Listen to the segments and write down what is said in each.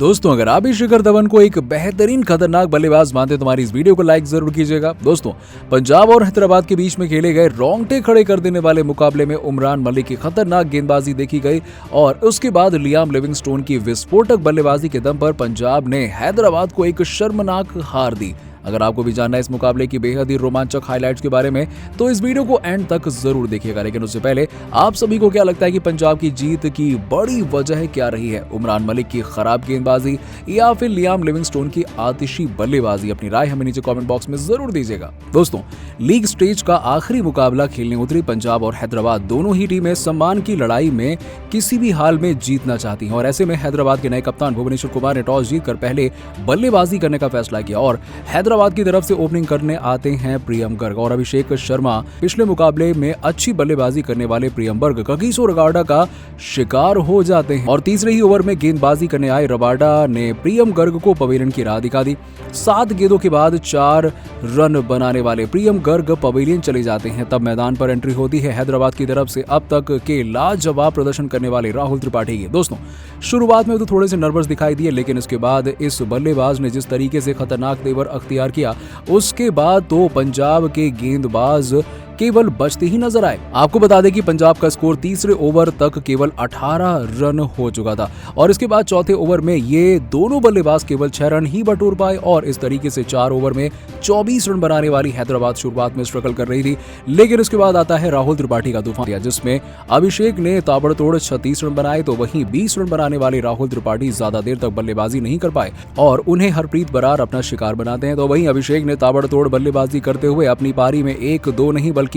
दोस्तों, अगर आप भी शिखर धवन को एक बेहतरीन खतरनाक बल्लेबाज मानते हैं तो हमारी इस वीडियो को लाइक जरूर कीजिएगा। दोस्तों, पंजाब और हैदराबाद के बीच में खेले गए रोंगटे खड़े कर देने वाले मुकाबले में उमरान मलिक की खतरनाक गेंदबाजी देखी गई और उसके बाद लियाम लिविंगस्टोन की विस्फोटक बल्लेबाजी के दम पर पंजाब ने हैदराबाद को एक शर्मनाक हार दी। अगर आपको भी जानना है इस मुकाबले की बेहद ही रोमांचक हाइलाइट्स के बारे में तो इस वीडियो को एंड तक जरूर देखिएगा। लेकिन उससे पहले आप सभी को क्या लगता है कि पंजाब की जीत की बड़ी वजह क्या रही है? उमरान मलिक की खराब गेंदबाजी या फिर लियाम लिविंगस्टोन की आतिशी बल्लेबाजी? अपनी राय हमें नीचे कमेंट बॉक्स में जरूर दीजिएगा। दोस्तों, लीग स्टेज का आखिरी मुकाबला खेलने उतरी पंजाब और हैदराबाद दोनों ही टीमें सम्मान की लड़ाई में किसी भी हाल में जीतना चाहती हैं और ऐसे में हैदराबाद के नए कप्तान भुवनेश्वर कुमार ने टॉस जीतकर पहले बल्लेबाजी करने का फैसला किया और हैदराबाद की तरफ से ओपनिंग करने आते हैं प्रियम गर्ग और अभिषेक शर्मा। पिछले मुकाबले में अच्छी बल्लेबाजी करने वाले प्रियम गर्ग कगिसो रबाडा का शिकार हो जाते हैं और तीसरे ही ओवर में गेंदबाजी करने आए रबाडा ने प्रियम गर्ग को पवेलियन की राह दिखा दी। 7 गेंदों के बाद 4 रन बनाने वाले प्रियम गर्ग पवेलियन चले जाते हैं। तब मैदान पर एंट्री होती है हैदराबाद की तरफ से अब तक के लाजवाब प्रदर्शन करने वाले राहुल त्रिपाठी की। दोस्तों, शुरुआत में तो थोड़े से नर्वस दिखाई दिए, लेकिन इसके बाद इस बल्लेबाज ने जिस तरीके से खतरनाक तेवर अख्तियार किया उसके बाद तो पंजाब के गेंदबाज केवल बचते ही नजर आए। आपको बता दें कि पंजाब का स्कोर तीसरे ओवर तक केवल 18 रन हो चुका था और इसके बाद चौथे ओवर में ये दोनों बल्लेबाज केवल 6 रन ही बटोर पाए और इस तरीके से 4 ओवर में 24 रन बनाने वाली हैदराबाद शुरुआत में स्ट्रगल कर रही थी। लेकिन इसके बाद आता है राहुल त्रिपाठी का तूफान, जिसमें अभिषेक ने ताबड़तोड़ 36 रन बनाए तो वहीं 20 रन बनाने वाले राहुल त्रिपाठी ज्यादा देर तक बल्लेबाजी नहीं कर पाए और उन्हें हरप्रीत बरार अपना शिकार बनाते हैं। तो वहीं अभिषेक ने ताबड़तोड़ बल्लेबाजी करते हुए अपनी पारी में 1-2 नहीं बल्कि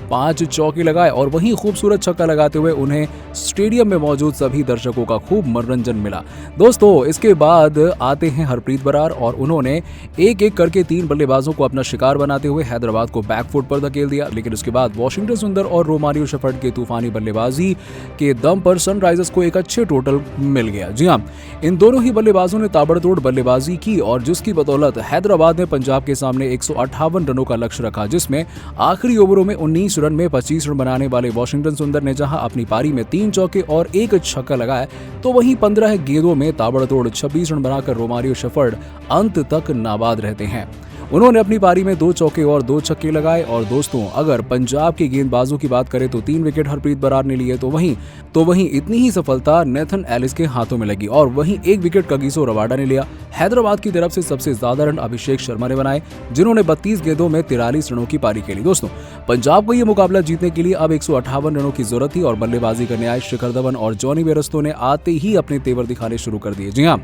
5 चौके लगाए और वहीं खूबसूरत छक्का लगाते हुए उन्हें स्टेडियम में मौजूद सभी दर्शकों का खूब मनोरंजन मिला। दोस्तों, इसके बाद आते हैं हरप्रीत बरार और उन्होंने एक-एक करके 3 बल्लेबाजों को अपना शिकार बनाते हुए हैदराबाद को बैकफुट पर धकेल दिया। लेकिन उसके बाद वाशिंगटन सुंदर और रोमारियो शेफर्ड के तूफानी बल्लेबाजी के दम पर सनराइजर्स को एक अच्छे टोटल मिल गया। जी हां, इन दोनों ही बल्लेबाजों ने ताबड़तोड़ बल्लेबाजी की और जिसकी बदौलत हैदराबाद ने पंजाब के सामने 158 रनों का लक्ष्य रखा, जिसमें आखिरी ओवरों में 19 रन में 25 रन बनाने वाले वाशिंगटन सुंदर ने जहां अपनी पारी में 3 चौके और 1 छक्का लगाया तो वहीं 15 गेंदों में ताबड़तोड़ 26 रन बनाकर रोमारियो शेफर्ड अंत तक नाबाद रहते हैं। उन्होंने अपनी पारी में 2 चौके और 2 छक्के लगाए और दोस्तों, अगर पंजाब के गेंदबाजों की बात करें तो 3 विकेट हरप्रीत बरार ने लिए तो वहीं इतनी ही सफलता नेथन एलिस के हाथों में लगी और वहीं 1 विकेट कगिसो रबाडा ने लिया। हैदराबाद की तरफ से सबसे ज्यादा रन अभिषेक शर्मा ने बनाए, जिन्होंने 32 गेंदों में 43 रनों की पारी खेली। दोस्तों, पंजाब को यह मुकाबला जीतने के लिए अब 158 रनों की जरूरत थी और बल्लेबाजी करने आए शिखर धवन और जॉनी बेयरस्टो ने आते ही अपने तेवर दिखाने शुरू कर दिए। जी हां,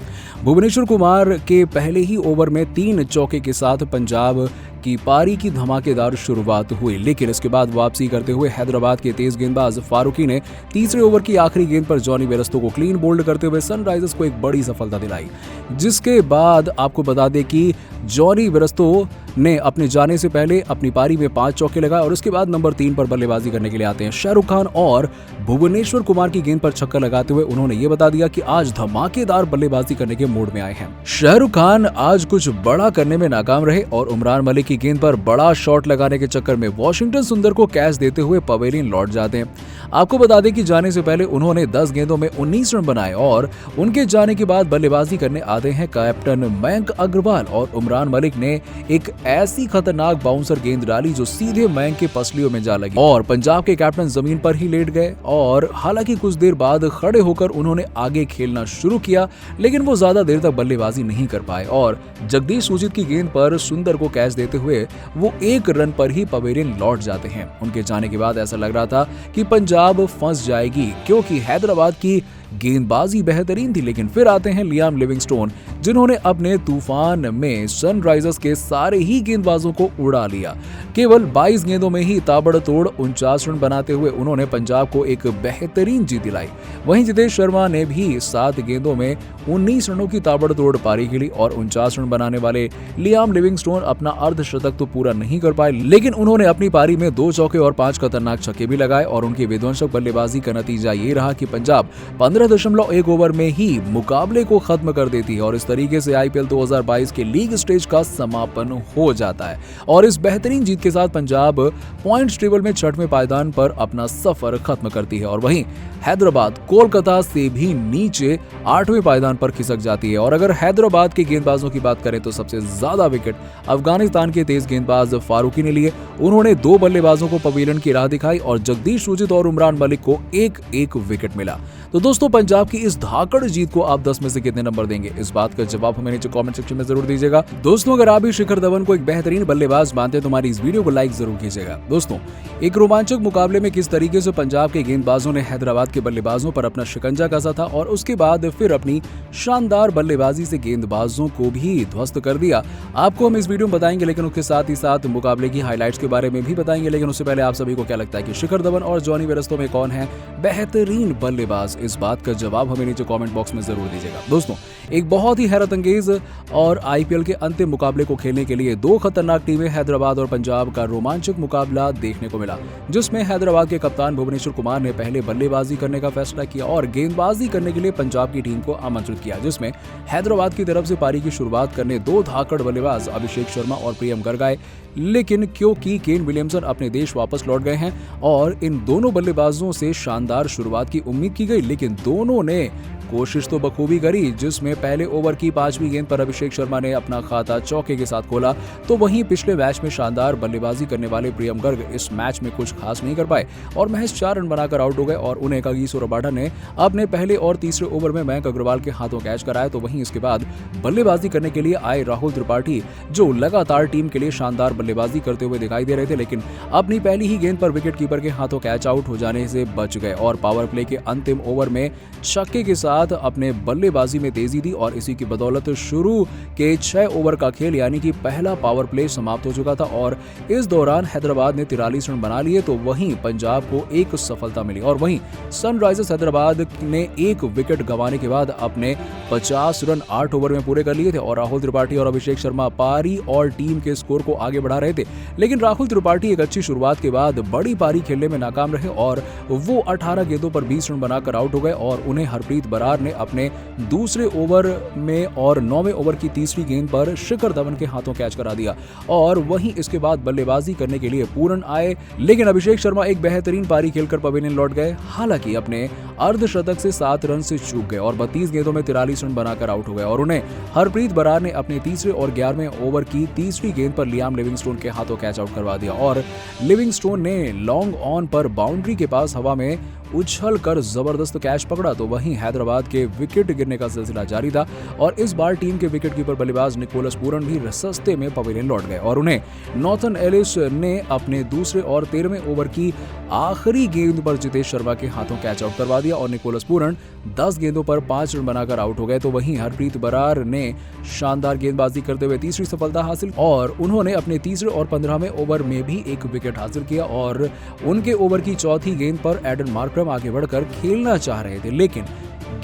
भुवनेश्वर कुमार के पहले ही ओवर में 3 चौके के साथ पंजाब की पारी की धमाकेदार शुरुआत हुई, लेकिन इसके बाद वापसी करते हुए हैदराबाद के तेज गेंदबाज फारूकी ने तीसरे ओवर की आखिरी गेंद पर जॉनी बेयरस्टो को क्लीन बोल्ड करते हुए सनराइजर्स को एक बड़ी सफलता दिलाई। जिसके बाद आपको बता दें कि जॉनी बेयरस्टो ने अपने जाने से पहले अपनी पारी में 5 चौके लगाए और उसके बाद नंबर 3 पर बल्लेबाजी करने के लिए आते हैं शाहरुख खान और भुवनेश्वर कुमार की गेंद पर छक्का लगाते हुए उन्होंने ये बता दिया कि आज धमाकेदार बल्लेबाजी करने के मूड में आए हैं। शाहरुख खान आज कुछ बड़ा करने में नाकाम रहे और उमरान मलिक की गेंद पर बड़ा शॉट लगाने के चक्कर में वाशिंगटन सुंदर को कैच देते हुए पवेलियन लौट जाते हैं। आपको बता दें कि जाने से पहले उन्होंने 10 गेंदों में 19 रन बनाए और उनके जाने के बाद बल्लेबाजी करने आते हैं कैप्टन मयंक अग्रवाल और उमरान मलिक ने एक ऐसी खतरनाक बाउंसर गेंद डाली जो सीधे मयंक के पसलियों में जा लगी और पंजाब के कैप्टन जमीन पर ही लेट गए और हालांकि कुछ देर बाद खड़े होकर उन्होंने आगे खेलना शुरू किया, लेकिन वो ज्यादा देर तक बल्लेबाजी नहीं कर पाए और जगदीश सुजीत की गेंद पर सुंदर को कैच देते हुए वो 1 रन पर ही पवेलियन लौट जाते हैं। उनके जाने के बाद ऐसा लग रहा था कि पंजाब फंस जाएगी क्योंकि हैदराबाद की गेंदबाजी बेहतरीन थी। लेकिन फिर आते हैं लियाम लिविंगस्टोन, जिन्होंने अपने तूफान में सनराइजर्स के सारे ही गेंदबाजों को उड़ा लिया। केवल 22 गेंदों में ही ताबड़तोड़ 49 रन बनाते हुए उन्होंने पंजाब को एक बेहतरीन जीत दिलाई। वहीं जितेश शर्मा ने भी 7 गेंदों में 19 रनों की ताबड़तोड़ पारी खेली और 49 रन बनाने वाले लियाम लिविंगस्टोन अपना अर्धशतक तो पूरा नहीं कर पाए, लेकिन उन्होंने अपनी पारी में 2 चौके और 5 खतरनाक छक्के भी लगाए और उनकी विध्वंसक बल्लेबाजी का नतीजा ये रहा कि पंजाब 15.1 ओवर में ही मुकाबले को खत्म कर देती है और इस तरीके से आईपीएल 2022 के लीग स्टेज का समापन हो जाता है। और इस बेहतरीन जीत के साथ पंजाब पॉइंट्स टेबल में 6वें पायदान पर अपना सफर खत्म करती है और वहीं हैदराबाद कोलकाता से भी नीचे 8वें पायदान पर खिसक जाती है। और अगर हैदराबाद के गेंदबाजों की बात करें तो सबसे ज्यादा विकेट अफगानिस्तान के तेज गेंदबाज फारूकी ने लिए। उन्होंने 2 बल्लेबाजों को पवेलियन की राह दिखाई और जगदीश सुजीत और उमरान मलिक को एक एक विकेट मिला। तो दोस्तों, पंजाब की इस धाकड़ जीत को आप 10 में से कितने नंबर देंगे? इस बात का जवाब हमें नीचे कमेंट सेक्शन में जरूर दीजिएगा। दोस्तों, अगर आप भी शिखर धवन को एक बेहतरीन बल्लेबाज मानते हैं तो हमारी इस वीडियो को लाइक जरूर कीजिएगा। दोस्तों, एक रोमांचक मुकाबले में किस तरीके से पंजाब के गेंदबाजों ने हैदराबाद के बल्लेबाजों पर अपना शिकंजा कसा था और उसके बाद फिर अपनी शानदार बल्लेबाजी से गेंदबाजों को भी ध्वस्त कर दिया, आपको हम इस वीडियो में बताएंगे। लेकिन उसके साथ ही साथ मुकाबले की हाइलाइट्स के बारे में भी बताएंगे। लेकिन उससे पहले आप सभी को क्या लगता है कि शिखर धवन और जॉनी बेयरस्टो में कौन है बेहतरीन बल्लेबाज? इस बात का जवाब हमें नीचे कमेंट बॉक्स में जरूर दीजिएगा। दोस्तों, एक बहुत ही हैरत अंगेज और आईपीएल के अंतिम मुकाबले को खेलने के लिए 2 खतरनाक टीमें हैदराबाद और पंजाब का रोमांचक मुकाबला देखने को मिला, जिसमें हैदराबाद के कप्तान भुवनेश्वर कुमार ने पहले बल्लेबाजी करने का फैसला किया और गेंदबाजी करने के लिए पंजाब की टीम को आमंत्रित किया, जिसमें हैदराबाद की तरफ से पारी की शुरुआत करने 2 धाकड़ बल्लेबाज अभिषेक शर्मा और प्रियम गर्ग आए। लेकिन क्योंकि केन विलियमसन अपने देश वापस लौट गए हैं और इन दोनों बल्लेबाजों से शानदार शुरुआत की उम्मीद की गई, लेकिन दोनों ने कोशिश तो बखूबी करी, जिसमें पहले ओवर की 5वीं गेंद पर अभिषेक शर्मा ने अपना खाता चौके के साथ खोला। तो वहीं पिछले मैच में शानदार बल्लेबाजी करने वाले प्रियम गर्ग इस मैच में कुछ खास नहीं कर पाए और महज 4 रन बनाकर आउट हो गए और उन्हें कागिसो रबाडा ने अपने पहले और तीसरे ओवर में मयंक अग्रवाल के हाथों कैच कराया। तो वहीं इसके बाद बल्लेबाजी करने के लिए आए राहुल त्रिपाठी, जो लगातार टीम के लिए शानदार बल्लेबाजी करते हुए दिखाई दे रहे थे, लेकिन अपनी पहली ही गेंद पर विकेट कीपर के हाथों कैच आउट हो जाने से बच गए और पावर प्ले के अंतिम ओवर में छक्के के साथ अपने बल्लेबाजी में तेजी दी और इसी की बदौलत शुरू के 6 ओवर का खेल यानी कि पहला पावर प्ले समाप्त हो चुका था और इस दौरान हैदराबाद ने 43 रन बना लिए। तो वहीं पंजाब को एक सफलता मिली और वहीं सनराइजर्स हैदराबाद ने 1 विकेट गंवाने के बाद अपने 50 रन 8 ओवर में पूरे कर लिए थे और राहुल त्रिपाठी और अभिषेक शर्मा पारी और टीम के स्कोर को आगे बढ़ा रहे थे। लेकिन राहुल त्रिपाठी एक अच्छी शुरुआत के बाद बड़ी पारी खेलने में नाकाम रहे और वो 18 गेंदों पर 20 रन बनाकर आउट हो गए और उन्हें हरप्रीत बरार ने अपने दूसरे ओवर में और 9वें ओवर की तीसरी गेंद पर शिखर धवन के हाथों कैच करा दिया और वहीं इसके बाद बल्लेबाजी करने के लिए पूरन आए, लेकिन अभिषेक शर्मा एक बेहतरीन पारी खेलकर पवेलियन लौट गए। हालांकि अपने अर्धशतक से 7 रन से चूक गए और 32 गेंदों में 43 रन बनाकर आउट हो गए और उन्हें हरप्रीत बरार ने अपने तीसरे और 11वें ओवर की तीसरी गेंद पर लियाम लिविंगस्टोन के हाथों कैच आउट करवा दिया और लिविंगस्टोन ने लॉन्ग ऑन पर बाउंड्री के पास हवा में उछल कर जबरदस्त कैच पकड़ा। तो वहीं हैदराबाद के विकेट गिरने का सिलसिला जारी था और इस बार टीम के विकेटकीपर बल्लेबाज निकोलस पूरन भी सस्ते में पवेलियन लौट गए और उन्हें नॉर्थन एलिस ने अपने दूसरे और 13वें ओवर की आखिरी गेंद पर जितेश शर्मा के हाथों कैच आउट करवा दिया और निकोलस पूरन 10 गेंदों पर 5 रन बनाकर आउट हो गए। तो वहीं हरप्रीत बरार ने शानदार गेंदबाजी करते हुए तीसरी सफलता हासिल और उन्होंने अपने तीसरे और 15वें ओवर में भी 1 विकेट हासिल किया और उनके ओवर की चौथी गेंद पर एडन मार्करम आगे बढ़कर खेलना चाह रहे थे, लेकिन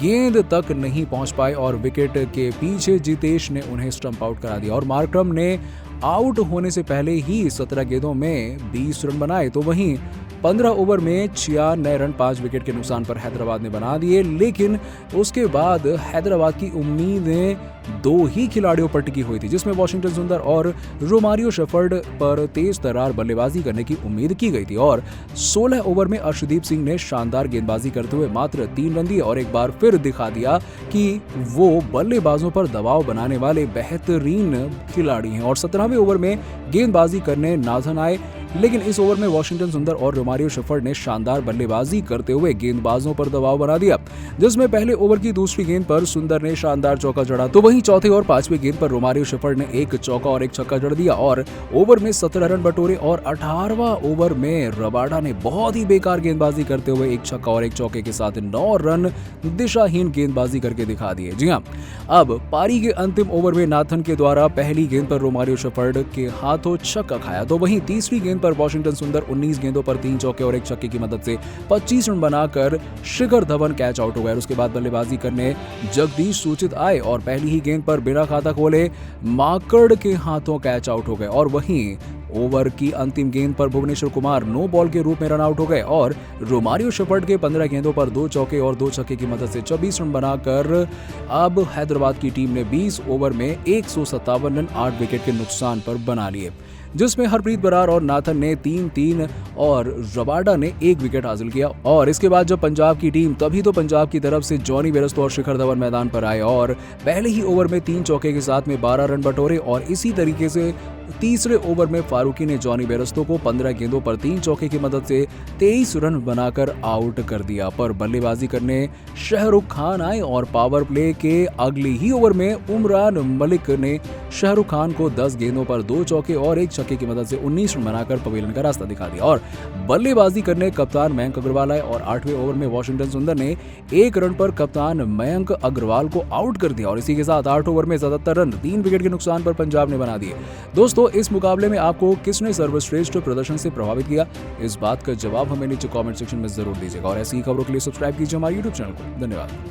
गेंद तक नहीं पहुंच पाए और विकेट के पीछे जितेश ने उन्हें स्टंप आउट करा दिया और मार्करम ने आउट होने से पहले ही 17 गेंदों में 20 रन बनाए। तो वहीं 15 ओवर में 96 रन 5 विकेट के नुकसान पर हैदराबाद ने बना दिए, लेकिन उसके बाद हैदराबाद की उम्मीदें 2 ही खिलाड़ियों पर टिकी हुई थी, जिसमें वाशिंगटन सुंदर और रोमारियो शेफर्ड पर तेज तर्रार बल्लेबाजी करने की उम्मीद की गई थी और 16 ओवर में अर्शदीप सिंह ने शानदार गेंदबाजी करते हुए मात्र 3 रन दिए और एक बार फिर दिखा दिया कि वो बल्लेबाजों पर दबाव बनाने वाले बेहतरीन खिलाड़ी हैं और 17वें ओवर में गेंदबाजी करने नाथन आए, लेकिन इस ओवर में वाशिंगटन सुंदर और रोमारियो शेफर्ड ने शानदार बल्लेबाजी करते हुए गेंदबाजों पर दबाव बना दिया, जिसमें पहले ओवर की दूसरी गेंद पर सुंदर ने शानदार चौका जड़ा। तो वहीं चौथे और 5वें गेंद पर रोमारियो शेफर्ड ने 1 चौका और 1 छक्का जड़ दिया और ओवर में 17 रन बटोरे और 18वां ओवर में रबाडा ने बहुत ही बेकार गेंदबाजी करते हुए 1 छक्का और 1 चौके के साथ 9 रन दिशाहीन गेंदबाजी करके दिखा दिए। जी हाँ, अब पारी के अंतिम ओवर में नाथन के द्वारा पहली गेंद पर रोमारियो शेफर्ड के हाथों छक्का खाया। तो वहीं तीसरी गेंद पर वाशिंगटन सुंदर 19 गेंदों पर 3 चौके और 1 छक्के की मदद से 25 रन बनाकर शिखर धवन कैच आउट हो गए। उसके बाद बल्लेबाजी करने जगदीश सुजीत आए और पहली ही गेंद पर बिना खाता खोले माकड़ के हाथों कैच आउट हो गए और वहीं ओवर की अंतिम गेंद पर भुवनेश्वर कुमार नो बॉल के रूप में रन आउट हो गए और रोमारियो शेफर्ड के 15 गेंदों पर 2 चौके और 2 छक्के की मदद से 24 रन बनाकर अब हैदराबाद की टीम ने 20 ओवर में 157 रन 8 विकेट के नुकसान पर बना लिए, जिसमें हरप्रीत बरार और नाथन ने 3-3 और रबाडा ने 1 विकेट हासिल किया। और इसके बाद जब पंजाब की टीम तभी तो पंजाब की तरफ से जॉनी बेयरस्टो और शिखर धवन मैदान पर आए और पहले ही ओवर में 3 चौके के साथ में 12 रन बटोरे और इसी तरीके से तीसरे ओवर में फारूकी ने जॉनी बेयरस्टो को 15 गेंदों पर 3 चौके की मदद से 23 रन बनाकर आउट कर दिया। पर बल्लेबाजी करने शाहरुख खान आए और पावर प्ले के अगले ही ओवर में उमरान मलिक ने शाहरुख खान को 10 गेंदों पर 2 चौके और 1 छक्के की मदद से 19 रन बनाकर पवेलियन का रास्ता दिखा दिया। और बल्लेबाजी करने कप्तान मयंक अग्रवाल आए और 8वें ओवर में वॉशिंगटन सुंदर ने 1 रन पर कप्तान मयंक अग्रवाल को आउट कर दिया और इसी के साथ 8 ओवर में 77 रन 3 विकेट के नुकसान पर पंजाब ने बना दिए। दोस्तों, इस मुकाबले में आपको किसने सर्वश्रेष्ठ प्रदर्शन से प्रभावित किया, इस बात का जवाब हमें नीचे कमेंट सेक्शन में जरूर दीजिएगा और ऐसी ही खबरों के लिए सब्सक्राइब कीजिए हमारे YouTube चैनल को। धन्यवाद।